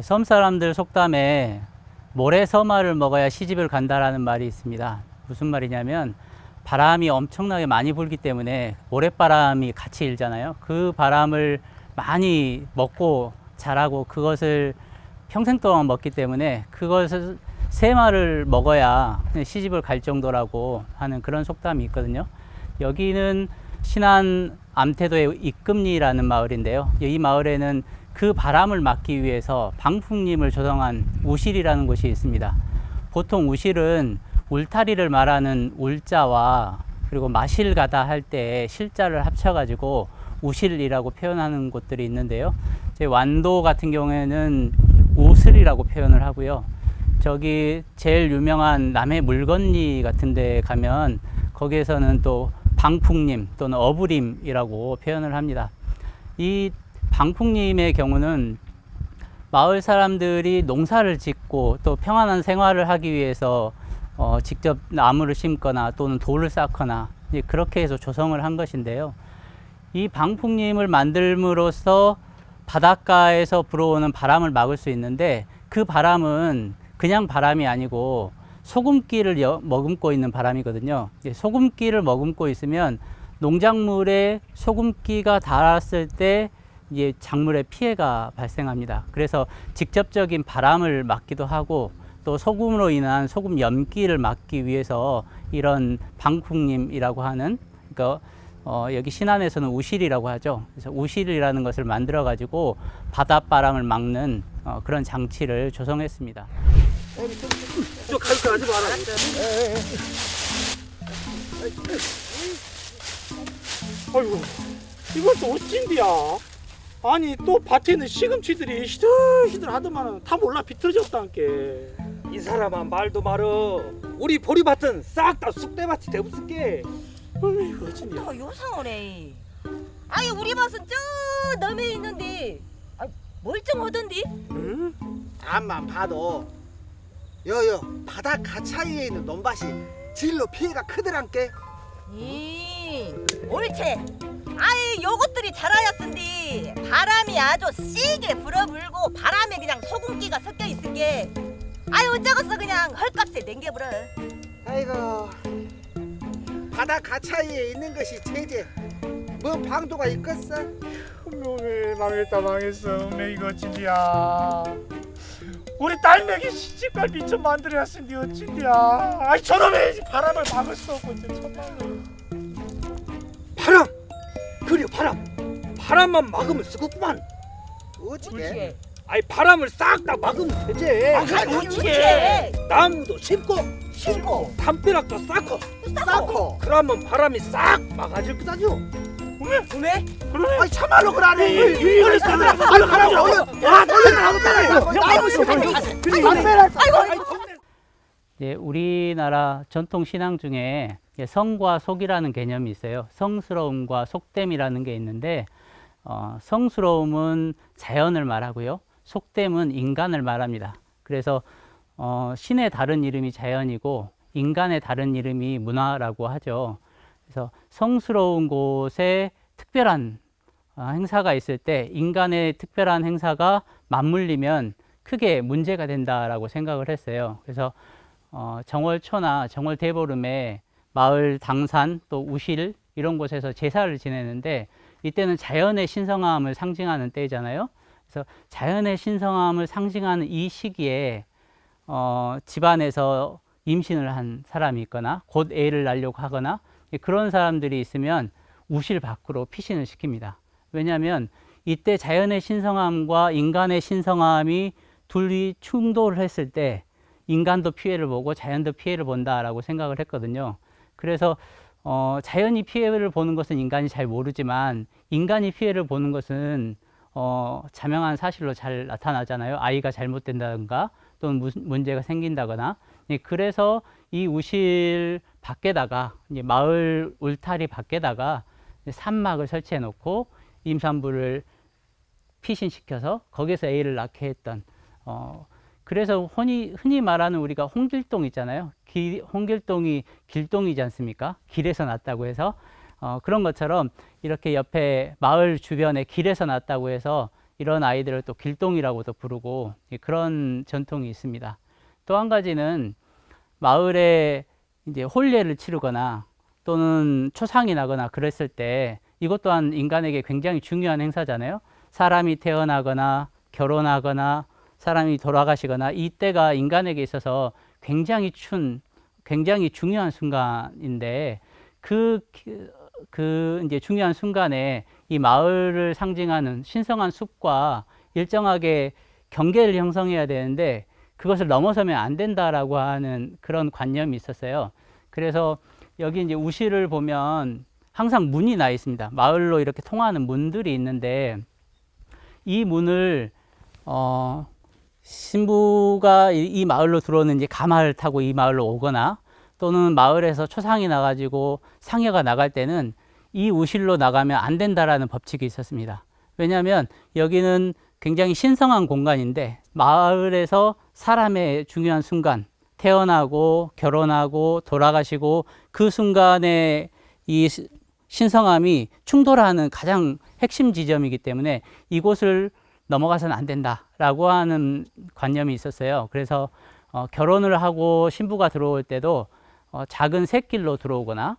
섬 사람들 속담에 모래서마를 먹어야 시집을 간다라는 말이 있습니다. 무슨 말이냐면 바람이 엄청나게 많이 불기 때문에 모래바람이 같이 일잖아요. 그 바람을 많이 먹고 자라고 그것을 평생 동안 먹기 때문에 그것을 세마를 먹어야 시집을 갈 정도라고 하는 그런 속담이 있거든요. 여기는 신안 암태도의 이금리라는 마을인데요. 이 마을에는 그 바람을 막기 위해서 방풍림을 조성한 우실이라는 곳이 있습니다. 보통 우실은 울타리를 말하는 울자와 그리고 마실가다 할 때 실자를 합쳐가지고 우실이라고 표현하는 곳들이 있는데요. 제 완도 같은 경우에는 우슬이라고 표현을 하고요. 저기 제일 유명한 남해 물건리 같은 데 가면 거기에서는 또 방풍림 또는 어부림이라고 표현을 합니다. 이 방풍림의 경우는 마을 사람들이 농사를 짓고 또 평안한 생활을 하기 위해서 직접 나무를 심거나 또는 돌을 쌓거나 그렇게 해서 조성을 한 것인데요. 이 방풍림을 만들므로써 바닷가에서 불어오는 바람을 막을 수 있는데 그 바람은 그냥 바람이 아니고 소금기를 머금고 있는 바람이거든요. 소금기를 머금고 있으면 농작물에 소금기가 닿았을 때 작물에 피해가 발생합니다. 그래서 직접적인 바람을 막기도 하고 또 소금으로 인한 소금 염기를 막기 위해서 이런 방풍림이라고 하는, 그러니까 여기 신안에서는 우실이라고 하죠. 그래서 우실이라는 것을 만들어 가지고 바닷바람을 막는 그런 장치를 조성했습니다. 저 갈 거 하지 마라. 아이고, 이걸 또 어쩐디야? 아니 또 밭에는 시금치들이 시들시들 하더만은 다 몰라 비틀어졌다는게. 이 사람아 말도 말어. 우리 보리밭은 싹 다 쑥대밭이 되었을게. 이거 어쩐디야? 또 요상하네. 아니 우리 밭은 저 남해 있는데 멀쩡하던데? 응? 암만 봐도 여여 바다 가차이에 있는 논밭이 진로 피해가 크더란께. 옳지. 아이 요것들이 잘하였은디 바람이 아주 세게 불어불고 바람에 그냥 소금기가 섞여 있을게. 아이 어쩌겠어 그냥 헐값에 냉겨버려. 아이고 바다 가차이에 있는 것이 제재 뭐 방도가 있겠어? 왜 망했다 망했어. 내 이거 어쩐디야? 우리 딸내기 시집갈 미쳐 만들어놨는데 어쩐디야? 아이 저놈의 바람을 막을 수 없고 이제 천만에. 바람. 그래 바람만 막으면 쓰겠구만. 어찌게? 아이 바람을 싹 다 막으면 되지. 어찌게? 나무도 심고 담벼락도 쌓고 쌓고. 그러면 바람이 싹 막아질 거다죠. 왜? 그러네. 아이 참말로 그러네. 이걸 있잖아. 아이 바람이 우리나라 전통 신앙 중에 성과 속이라는 개념이 있어요. 성스러움과 속됨이라는 게 있는데 성스러움은 자연을 말하고요. 속됨은 인간을 말합니다. 그래서 신의 다른 이름이 자연이고 인간의 다른 이름이 문화라고 하죠. 그래서 성스러운 곳에 특별한 행사가 있을 때 인간의 특별한 행사가 맞물리면 크게 문제가 된다라고 생각을 했어요. 그래서 정월초나 정월대보름에 마을 당산 또 우실 이런 곳에서 제사를 지내는데 이때는 자연의 신성함을 상징하는 때잖아요. 그래서 자연의 신성함을 상징하는 이 시기에 집안에서 임신을 한 사람이 있거나 곧 애를 낳으려고 하거나 그런 사람들이 있으면 우실 밖으로 피신을 시킵니다. 왜냐하면 이때 자연의 신성함과 인간의 신성함이 둘이 충돌을 했을 때 인간도 피해를 보고 자연도 피해를 본다라고 생각을 했거든요. 그래서 자연이 피해를 보는 것은 인간이 잘 모르지만 인간이 피해를 보는 것은 자명한 사실로 잘 나타나잖아요. 아이가 잘못된다든가 또는 문제가 생긴다거나. 그래서 이 우실 밖에다가 마을 울타리 밖에다가 산막을 설치해 놓고 임산부를 피신시켜서 거기서 애를 낳게 했던 그래서 흔히 말하는 우리가 홍길동 있잖아요. 홍길동이 길동이지 않습니까? 길에서 났다고 해서 그런 것처럼 이렇게 옆에 마을 주변에 길에서 났다고 해서 이런 아이들을 또 길동이라고도 부르고 그런 전통이 있습니다. 또 한 가지는 마을에 이제 혼례를 치르거나 또는 초상이 나거나 그랬을 때 이것 또한 인간에게 굉장히 중요한 행사잖아요. 사람이 태어나거나 결혼하거나 사람이 돌아가시거나 이때가 인간에게 있어서 굉장히 중요한 순간인데 그 이제 중요한 순간에 이 마을을 상징하는 신성한 숲과 일정하게 경계를 형성해야 되는데 그것을 넘어서면 안 된다라고 하는 그런 관념이 있었어요. 그래서 여기 이제 우시를 보면 항상 문이 나 있습니다. 마을로 이렇게 통하는 문들이 있는데 이 문을 신부가 이 마을로 들어오는 이제 가마를 타고 이 마을로 오거나 또는 마을에서 초상이 나가지고 상여가 나갈 때는 이 우실로 나가면 안 된다라는 법칙이 있었습니다. 왜냐하면 여기는 굉장히 신성한 공간인데 마을에서 사람의 중요한 순간, 태어나고 결혼하고 돌아가시고 그 순간에 이 신성함이 충돌하는 가장 핵심 지점이기 때문에 이곳을 넘어가서는 안 된다라고 하는 관념이 있었어요. 그래서 결혼을 하고 신부가 들어올 때도 작은 샛길로 들어오거나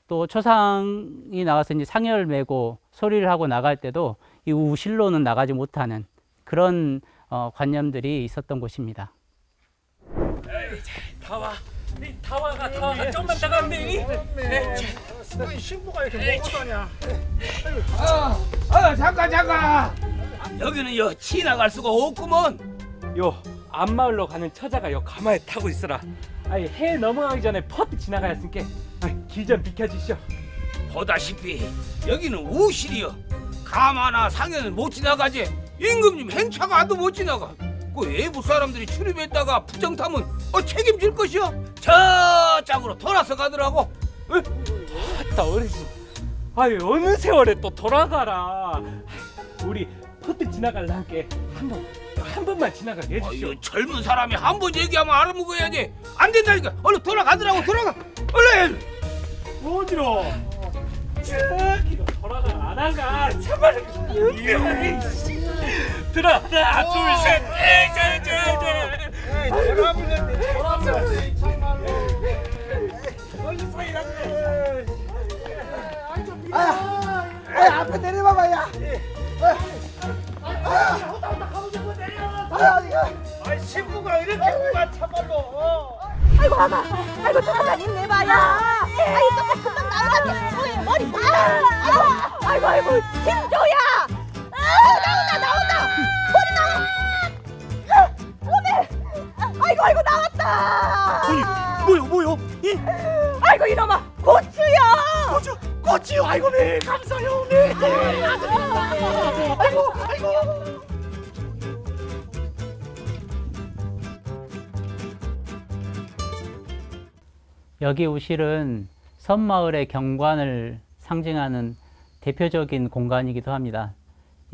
또 초상이 나가서 이제 상여를 메고 소리를 하고 나갈 때도 이 우실로는 나가지 못하는 그런 관념들이 있었던 곳입니다. 다와 좀만 나가는데 신부가 이렇게 먹고 다냐? 잠깐. 여기는 지나갈 수가 없구먼. 요 앞마을로 가는 처자가 요 가마에 타고 있으라. 아이 해 넘어가기 전에 퍼뜩 지나가야 했으니까 길 좀 비켜주시오. 보다시피 여기는 우실이여. 가마나 상여는 못 지나가지. 임금님 행차가 안도 못 지나가. 그 외부 사람들이 출입했다가 부정 타면 책임질 것이여. 저쪽으로 돌아서 가더라고. 아따 어르신, 아유 어느 세월에 또 돌아가라. 우리 퍼뜩 지나갈란께 한 번만 지나가게 해주시오. 아유, 젊은 사람이 한 번 얘기하면 알아먹어야지. 안 된다니까. 얼른 돌아가더라고. 돌아가. 얼른. 어디로? 저기로 돌아가 안 한가? 참말로 들어 하나 둘셋 앞에 내려봐봐 야. 아 신부가 이렇게 오가 참말로. 아이고 아가, 아이고 조금만 힘내봐야. 아이고 조금 금방 나오겠네. 머리 아이고 김조야. 나온다. 머리 나와. 오메. 아이고 나왔다. 뭐요? 아이고 이놈아 고추야. 꽃이요. 아이고 네 감사해요 네. 아이고. 여기 우실은 섬마을의 경관을 상징하는 대표적인 공간이기도 합니다.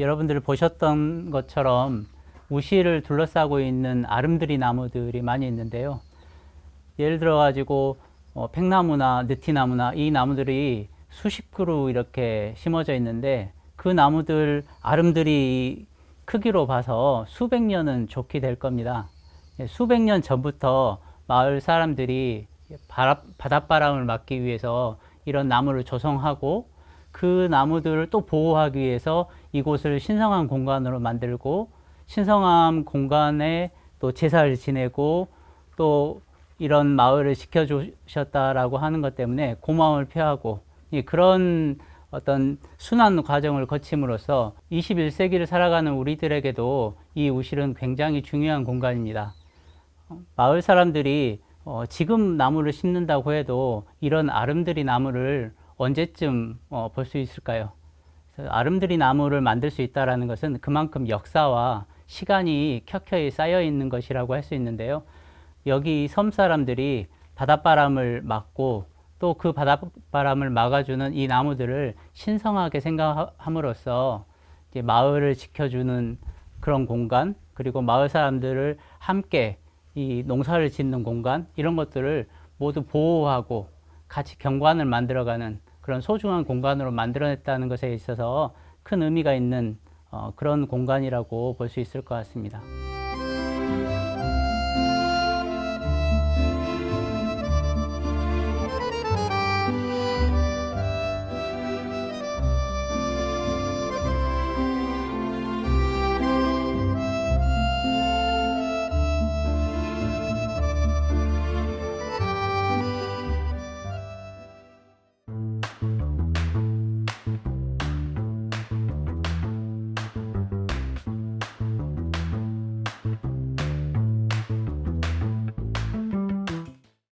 여러분들 보셨던 것처럼 우실을 둘러싸고 있는 아름드리 나무들이 많이 있는데요. 예를 들어 가지고 팽나무나 느티나무나 이 나무들이 수십 그루 이렇게 심어져 있는데 그 나무들 아름드리 크기로 봐서 수백 년은 좋게 될 겁니다. 수백 년 전부터 마을 사람들이 바닷바람을 막기 위해서 이런 나무를 조성하고 그 나무들을 또 보호하기 위해서 이곳을 신성한 공간으로 만들고 신성한 공간에 또 제사를 지내고 또 이런 마을을 지켜주셨다라고 하는 것 때문에 고마움을 표하고 그런 어떤 순환 과정을 거침으로써 21세기를 살아가는 우리들에게도 이 우실은 굉장히 중요한 공간입니다. 마을 사람들이 지금 나무를 심는다고 해도 이런 아름드리 나무를 언제쯤 볼 수 있을까요? 아름드리 나무를 만들 수 있다는 것은 그만큼 역사와 시간이 켜켜이 쌓여 있는 것이라고 할 수 있는데요. 여기 섬 사람들이 바닷바람을 막고 또 그 바닷바람을 막아주는 이 나무들을 신성하게 생각함으로써 이제 마을을 지켜주는 그런 공간, 그리고 마을 사람들을 함께 이 농사를 짓는 공간 이런 것들을 모두 보호하고 같이 경관을 만들어가는 그런 소중한 공간으로 만들어냈다는 것에 있어서 큰 의미가 있는 그런 공간이라고 볼 수 있을 것 같습니다.